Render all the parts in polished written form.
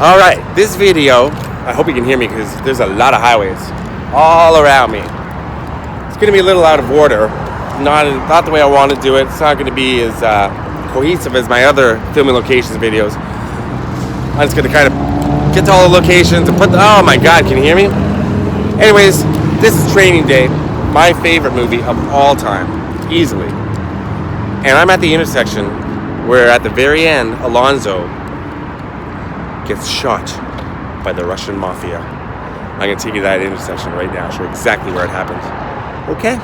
All right, this video, I hope you can hear me because there's a lot of highways all around me. It's going to be a little out of order, not the way I want to do it. It's not going to be as cohesive as my other filming locations videos. I'm just going to kind of get to all the locations and oh my God, can you hear me? Anyways, this is Training Day, my favorite movie of all time, easily. And I'm at the intersection where at the very end, Alonzo gets shot by the Russian mafia. I'm going to take you to that intersection right now, show you exactly where it happened. Okay?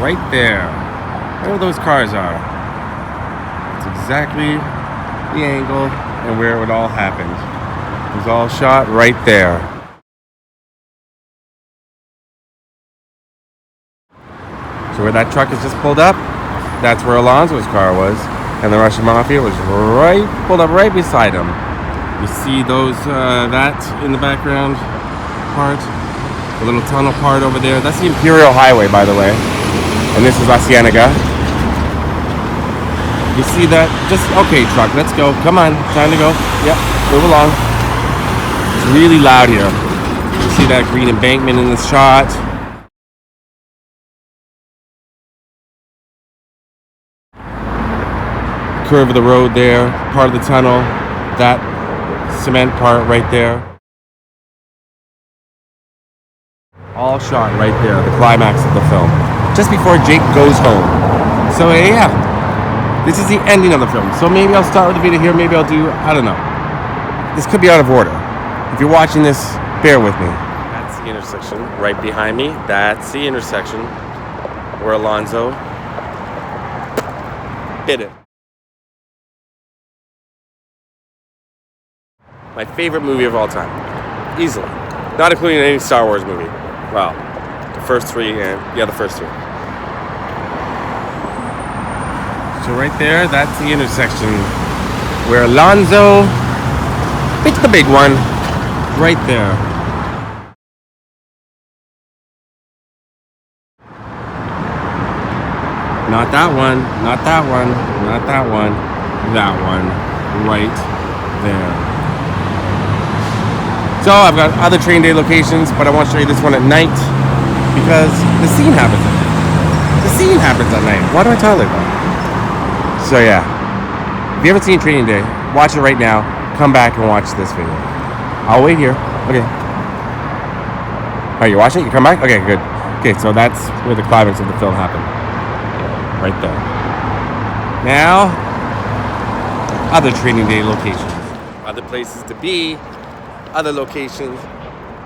Right there. Right where those cars are. It's exactly the angle and where it all happened. It was all shot right there. So where that truck has just pulled up, that's where Alonzo's car was. And the Russian mafia was pulled up right beside him. You see those, that in the background part, the little tunnel part over there. That's the Imperial Highway, by the way. And this is La Cienega. You see that? Okay, truck, let's go. Come on, time to go. Yep, move along. It's really loud here. You see that green embankment in the shot. Curve of the road there, part of the tunnel, that cement part right there. All shot right there, the climax of the film. Just before Jake goes home. So yeah, this is the ending of the film. So maybe I'll start with the video here, maybe I'll do, I don't know. This could be out of order. If you're watching this, bear with me. That's the intersection right behind me. That's the intersection where Alonzo hit it. My favorite movie of all time, easily. Not including any Star Wars movie. Well, the first three, the first three. So right there, that's the intersection where Alonzo hit the big one. Right there. Not that one, not that one, not that one, that one, right there. So I've got other Train Day locations, but I want to show you this one at night because the scene happens at night. The scene happens at night. Why do I talk like that? So yeah, if you haven't seen Training Day, watch it right now. Come back and watch this video. I'll wait here. Okay. All right, you watching it? You come back? Okay, good. Okay, so that's where the climax of the film happened. Right there. Now, other Training Day locations. Other places to be. Other locations,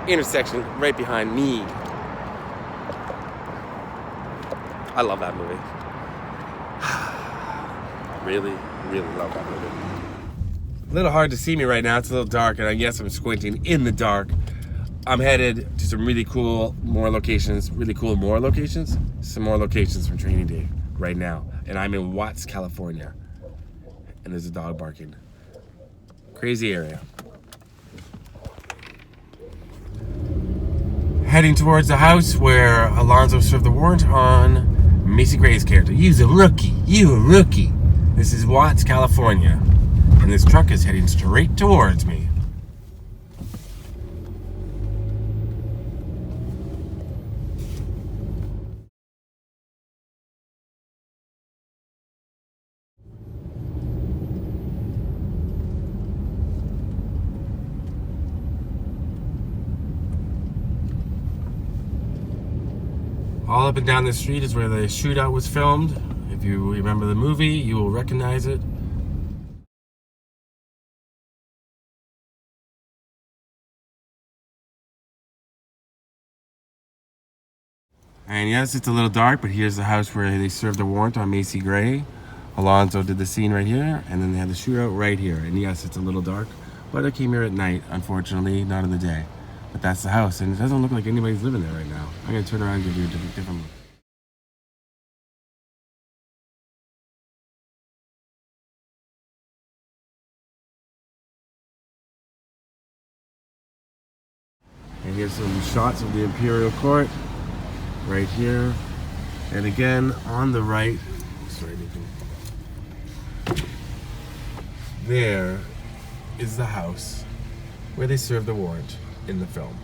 intersection right behind me. I love that movie. Really, really love that movie. A little hard to see me right now. It's a little dark, and I guess I'm squinting in the dark. I'm headed to some really cool more locations. Some more locations from Training Day right now. And I'm in Watts, California. And there's a dog barking. Crazy area. Heading towards the house where Alonzo served the warrant on Macy Gray's character. You're a rookie. You a rookie. This is Watts, California. And this truck is heading straight towards me. All up and down the street is where the shootout was filmed. If you remember the movie, you will recognize it. And yes, it's a little dark, but here's the house where they served the warrant on Macy Gray. Alonzo did the scene right here, and then they had the shootout right here. And yes, it's a little dark, but I came here at night, unfortunately, not in the day. But that's the house, and it doesn't look like anybody's living there right now. I'm gonna turn around and give you a different look. And here's some shots of the Imperial Court, right here. And again, on the right, sorry, there is the house where they served the warrant in the film.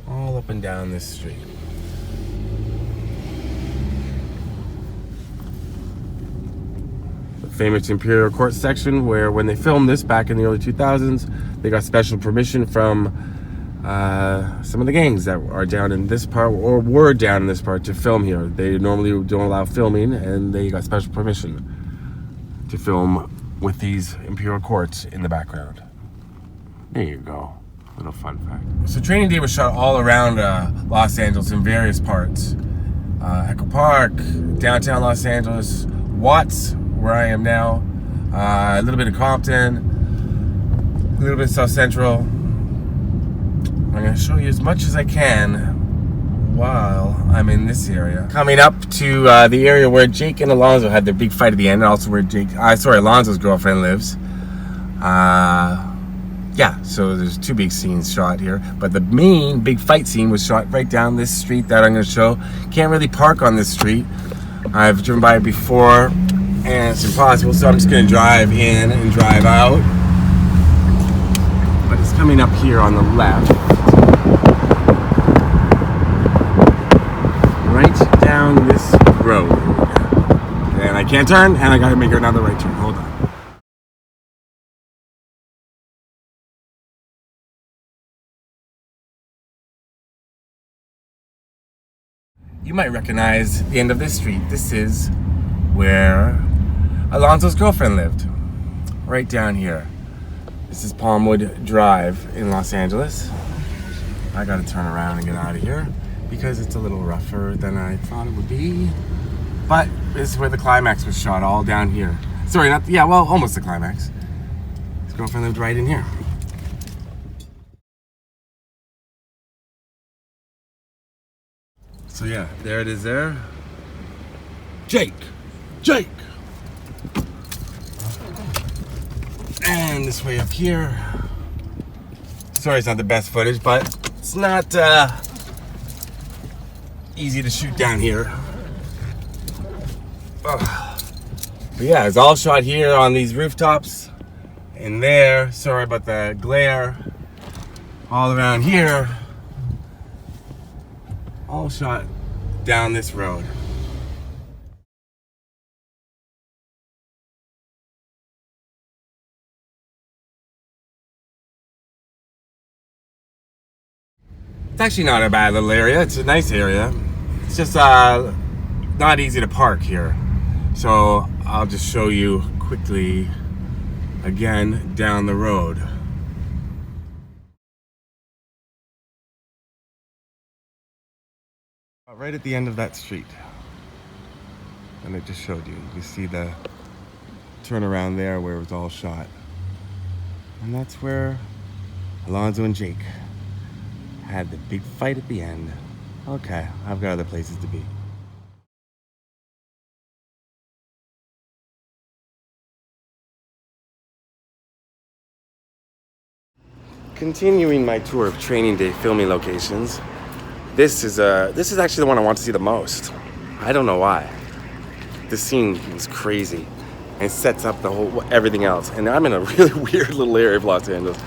All up and down this street. The famous Imperial Courts section, where when they filmed this back in the early 2000s, they got special permission from some of the gangs that are down in this part, or were down in this part, to film here. They normally don't allow filming, and they got special permission to film with these Imperial Courts in the background. There you go. Little fun fact. So Training Day was shot all around Los Angeles in various parts. Echo Park, downtown Los Angeles, Watts, where I am now, a little bit of Compton, a little bit of South Central. I'm going to show you as much as I can while I'm in this area. Coming up to the area where Jake and Alonzo had their big fight at the end, and also where Alonzo's girlfriend lives. Yeah, so there's two big scenes shot here, but the main big fight scene was shot right down this street that I'm going to show. Can't really park on this street. I've driven by it before, and it's impossible, so I'm just going to drive in and drive out. But it's coming up here on the left. Right down this road. And I can't turn, and I got to make another right turn. Hold on. You might recognize the end of this street. This is where Alonzo's girlfriend lived. Right down here. This is Palmwood Drive in Los Angeles. I gotta turn around and get out of here because it's a little rougher than I thought it would be. But this is where the climax was shot, all down here. Sorry, almost the climax. His girlfriend lived right in here. So yeah, there it is there. Jake! And this way up here. Sorry it's not the best footage, but it's not easy to shoot down here. But yeah, it's all shot here on these rooftops. And there, sorry about the glare. All around here. All shot down this road. It's actually not a bad little area. It's a nice area. It's just not easy to park here. So I'll just show you quickly again down the road. Right at the end of that street, and I just showed you. You see the turnaround there where it was all shot, and that's where Alonzo and Jake had the big fight at the end. Okay, I've got other places to be. Continuing my tour of Training Day filming locations. This is actually the one I want to see the most. I don't know why. This scene was crazy and sets up the whole everything else. And I'm in a really weird little area of Los Angeles.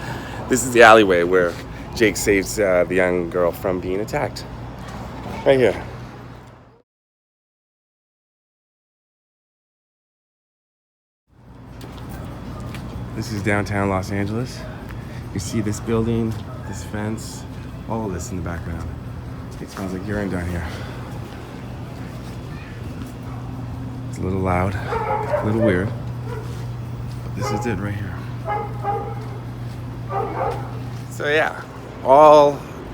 This is the alleyway where Jake saves the young girl from being attacked. Right here. This is downtown Los Angeles. You see this building, this fence, all of this in the background. It smells like urine down here. It's a little loud, a little weird, but this is it right here. So yeah, all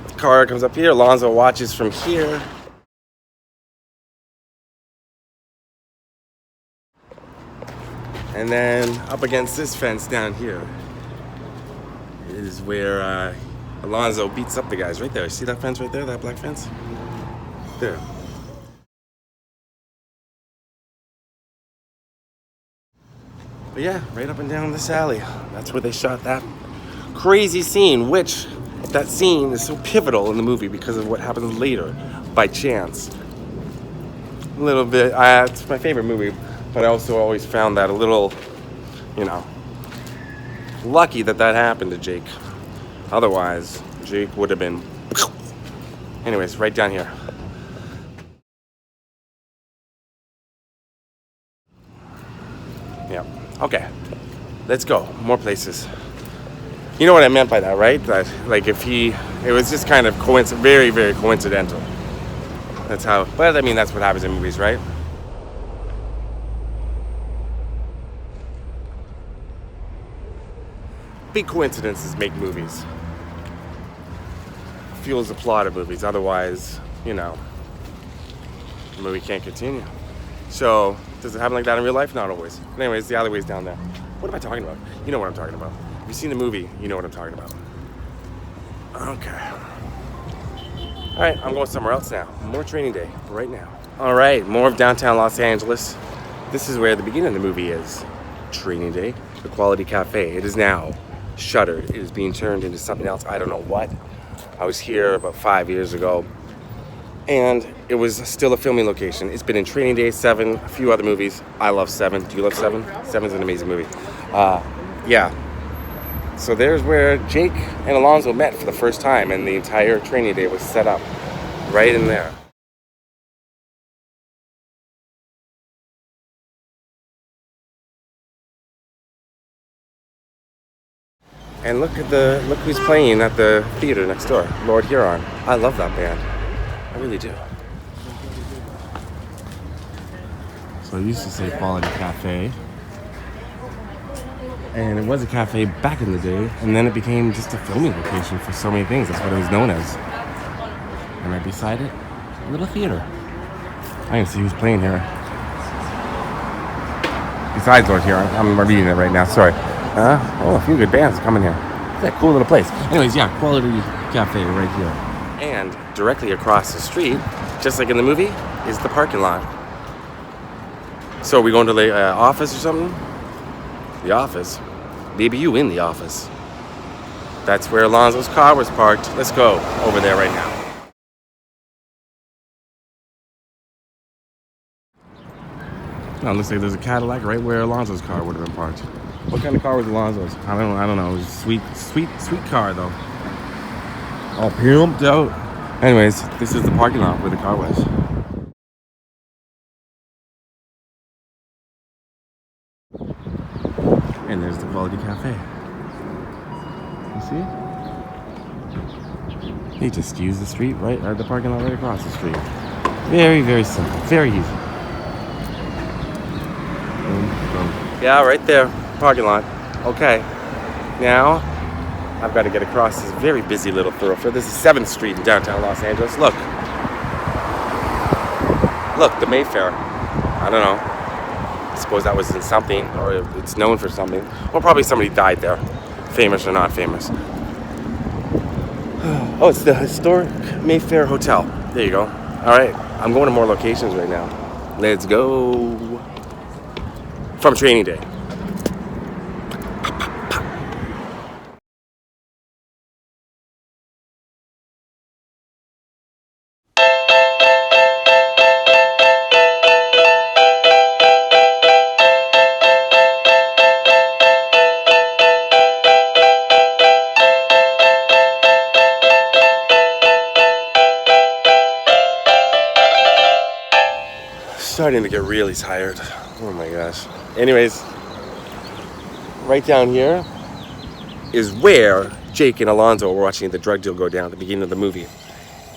the car comes up here. Alonzo watches from here. And then up against this fence down here is where Alonzo beats up the guys right there. See that fence right there, that black fence? There. But yeah, right up and down this alley. That's where they shot that crazy scene, which that scene is so pivotal in the movie because of what happens later by chance. a little bit. It's my favorite movie, but I also always found that a little, lucky that happened to Jake. Otherwise, Jake would have been. Anyways, right down here. Yeah. Okay. Let's go. More places. You know what I meant by that, right? That, like, it was just kind of very, very coincidental. That's how, but I mean, that's what happens in movies, right? Big coincidences make movies. Fuels the plot of movies. Otherwise, the movie can't continue. So, does it happen like that in real life? Not always. But anyways, the alleyway's down there. What am I talking about? You know what I'm talking about. If you've seen the movie, you know what I'm talking about. Okay. All right, I'm going somewhere else now. More Training Day right now. All right, more of downtown Los Angeles. This is where the beginning of the movie is. Training Day, the Quality Cafe. It is now shuttered. It is being turned into something else. I don't know what. I was here about 5 years ago, and it was still a filming location. It's been in Training Day, Seven, a few other movies. I love Seven. Do you love Seven? Seven's an amazing movie. Yeah. So there's where Jake and Alonzo met for the first time, and the entire Training Day was set up right in there. And look who's playing at the theater next door, Lord Huron. I love that band. I really do. So it used to say Quality Cafe. And it was a cafe back in the day, and then it became just a filming location for so many things. That's what it was known as. And right beside it, a little theater. I can see who's playing here. Besides Lord Huron, I'm reading it right now, sorry. A few good bands coming here. It's a cool little place. Anyways, yeah, Quality Cafe right here. And directly across the street, just like in the movie, is the parking lot. So are we going to the office or something? The office? Maybe you in the office. That's where Alonzo's car was parked. Let's go over there right now. Oh, looks like there's a Cadillac right where Alonzo's car would have been parked. What kind of car was Alonzo's? I don't know. It was a sweet car though. All pimped out. Anyways, this is the parking lot where the car was. And there's the Quality Cafe. You see? They just use the street right, or the parking lot right across the street. Very, very simple. Very easy. Boom, boom. Yeah, right there. Parking lot. Okay. Now, I've got to get across this very busy little thoroughfare. This is 7th Street in downtown Los Angeles. Look. Look, the Mayfair. I don't know. I suppose that was in something, or it's known for something. Well, probably somebody died there. Famous or not famous. Oh, it's the historic Mayfair Hotel. There you go. All right. I'm going to more locations right now. Let's go. From Training Day. Starting to get really tired. Oh my gosh. Anyways, right down here is where Jake and Alonzo were watching the drug deal go down at the beginning of the movie.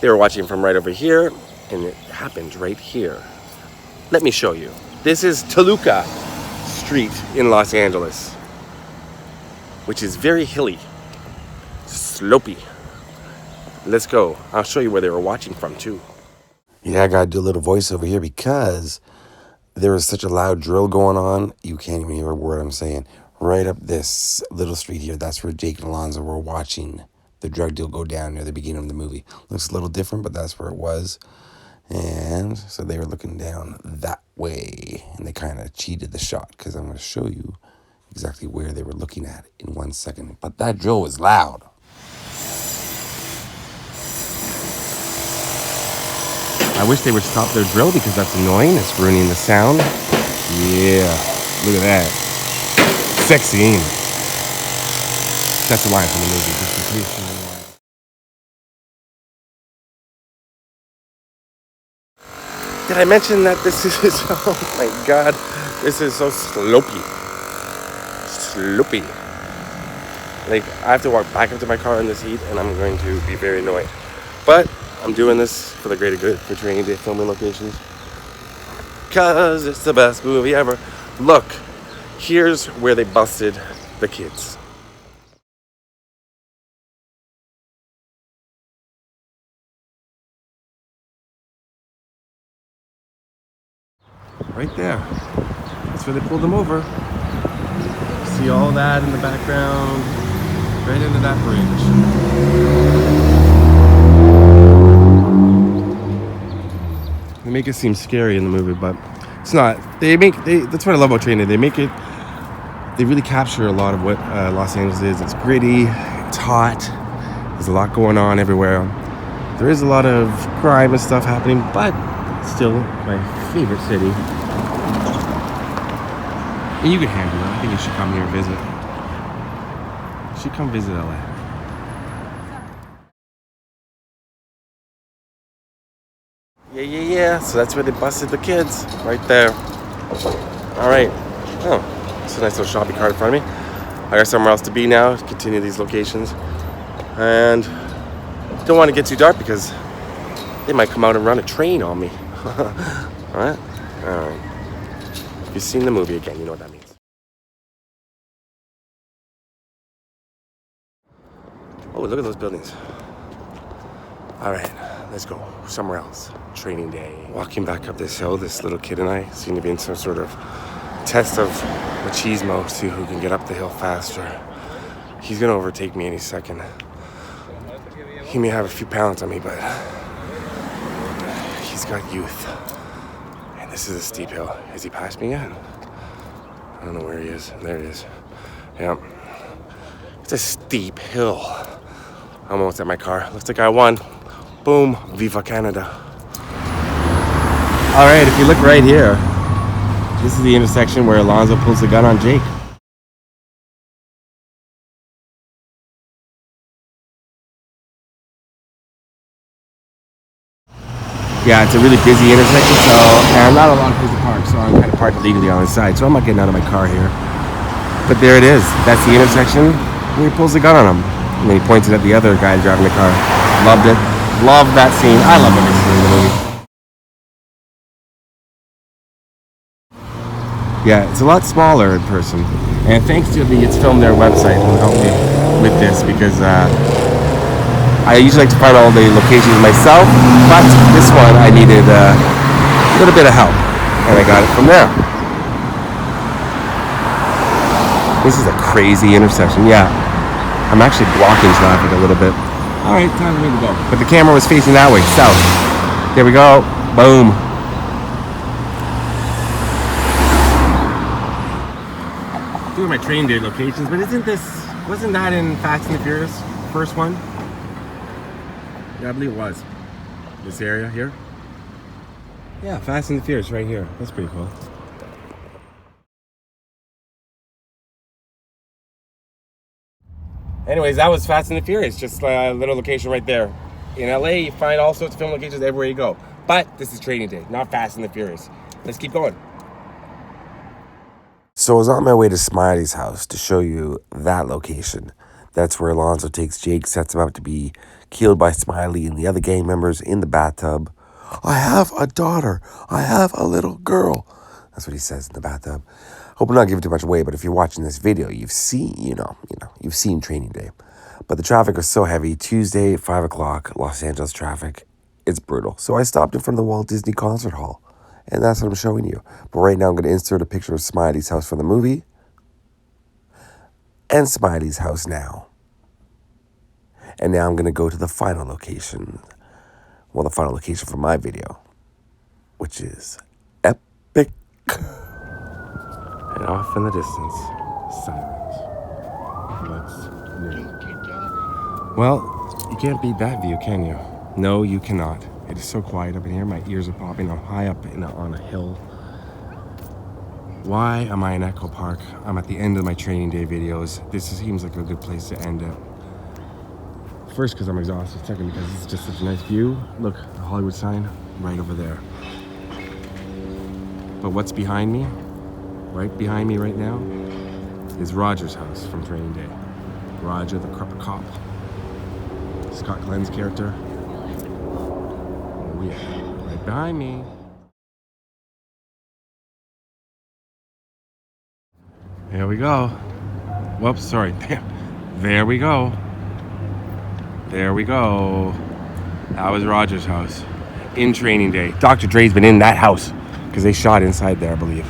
They were watching from right over here, and it happened right here. Let me show you. This is Toluca Street in Los Angeles, which is very hilly, slopey. Let's go. I'll show you where they were watching from too. Yeah, I gotta do a little voiceover here because there is such a loud drill going on, you can't even hear a word I'm saying. Right up this little street here, that's where Jake and Alonzo were watching the drug deal go down near the beginning of the movie. Looks a little different, but that's where it was. And so they were looking down that way, and they kind of cheated the shot because I'm going to show you exactly where they were looking at in 1 second. But that drill was loud. I wish they would stop their drill because that's annoying. It's ruining the sound. Yeah, look at that. Sex scene. That's a line from the movie, just in case you know why. Did I mention that this is, oh my god, this is so slopey. Slopey. Like, I have to walk back up to my car in this heat, and I'm going to be very annoyed. But I'm doing this for the greater good, for training day filming locations. Because it's the best movie ever. Look, here's where they busted the kids. Right there. That's where they pulled them over. See all that in the background? Right into that bridge. They make it seem scary in the movie, but it's not. That's what I love about training. They really capture a lot of what Los Angeles is. It's gritty, it's hot, there's a lot going on everywhere. There is a lot of crime and stuff happening, but it's still my favorite city. And you can handle it. I think you should come here and visit. You should come visit LA. Yeah. So that's where they busted the kids. Right there. Alright. Oh, it's a nice little shopping cart in front of me. I got somewhere else to be now. Continue these locations. And don't want to get too dark because they might come out and run a train on me. Alright? Alright. If you've seen the movie again, you know what that means. Oh, look at those buildings. All right, let's go somewhere else. Training day. Walking back up this hill, this little kid and I seem to be in some sort of test of machismo, see who can get up the hill faster. He's gonna overtake me any second. He may have a few pounds on me, but he's got youth. And this is a steep hill. Has he passed me yet? I don't know where he is. There it is. Yeah. It's a steep hill. I'm almost at my car. Looks like I won. Boom. Viva Canada. All right, if you look right here, this is the intersection where Alonzo pulls the gun on Jake. Yeah, it's a really busy intersection, and not a lot of places to park, so I'm kind of parked illegally on the side, so I'm not getting out of my car here. But there it is. That's the intersection, and he pulls the gun on him. And then he points it at the other guy driving the car. Loved it. Loved that scene. I love every scene in the movie. Yeah, it's a lot smaller in person. And thanks to the It's Filmed There website who helped me with this because I usually like to find all the locations myself, but this one I needed a little bit of help, and I got it from there. This is a crazy intersection. Yeah, I'm actually blocking traffic a little bit. All right, time for me to go. But the camera was facing that way, south. There we go. Boom. Doing my train day locations, but wasn't that in Fast and the Furious, first one? Yeah, I believe it was. This area here. Yeah, Fast and the Furious right here. That's pretty cool. Anyways, that was Fast and the Furious. Just a little location right there. In LA, you find all sorts of film locations everywhere you go. But this is training day, not Fast and the Furious. Let's keep going. So I was on my way to Smiley's house to show you that location. That's where Alonzo takes Jake, sets him up to be killed by Smiley and the other gang members in the bathtub. I have a daughter. I have a little girl. That's what he says in the bathtub. Hope I'm not giving too much away, but if you're watching this video, you've seen, you've seen training day. But the traffic was so heavy. Tuesday, 5 o'clock, Los Angeles traffic. It's brutal. So I stopped in front of the Walt Disney Concert Hall. And that's what I'm showing you. But right now I'm going to insert a picture of Smiley's house from the movie. And Smiley's house now. And now I'm going to go to the final location. Well, the final location for my video. Which is epic. And off in the distance, silence. What's new? Well, you can't beat that view, can you? No, you cannot. It is so quiet up in here. My ears are popping. I'm high up on a hill. Why am I in Echo Park? I'm at the end of my training day videos. This seems like a good place to end it. First, because I'm exhausted. Second, because it's just such a nice view. Look, the Hollywood sign right over there. But what's behind me? Right behind me right now is Roger's house from training day. Roger, the cop. Scott Glenn's character. Oh yeah, right behind me. Here we go. Whoops, sorry. There we go. There we go. That was Roger's house. In training day. Dr. Dre's been in that house because they shot inside there, I believe.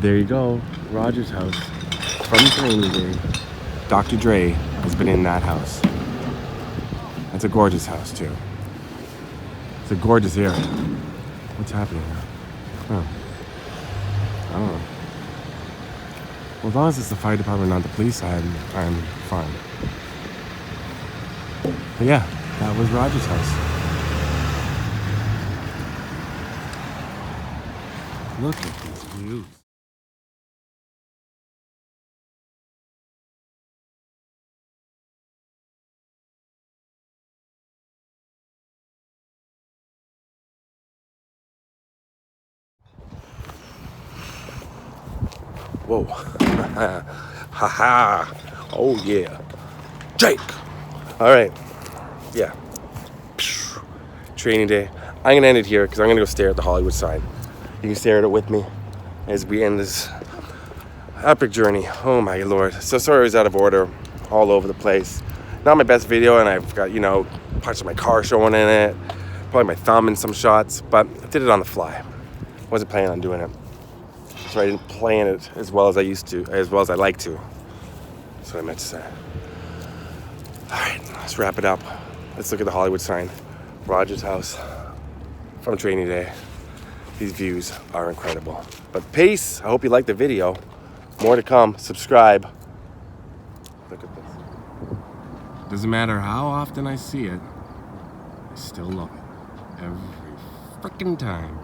There you go. Roger's house. From training day. Dr. Dre has been in that house. That's a gorgeous house, too. It's a gorgeous area. What's happening here? Huh. I don't know. Well, as long as it's the fire department, not the police, I'm fine. But yeah, that was Roger's house. Look at these views. Whoa. Ha-ha. Oh, yeah. Jake. All right. Yeah. Training day. I'm going to end it here because I'm going to go stare at the Hollywood sign. You can stare at it with me as we end this epic journey. Oh, my Lord. So sorry I was out of order all over the place. Not my best video, and I've got, parts of my car showing in it. Probably my thumb in some shots, but I did it on the fly. Wasn't planning on doing it. So I didn't plan it as well as I used to, as well as I like to. That's what I meant to say. All right, let's wrap it up. Let's look at the Hollywood sign. Roger's house from training day. These views are incredible. But peace. I hope you liked the video. More to come. Subscribe. Look at this. Doesn't matter how often I see it, I still love it. Every freaking time.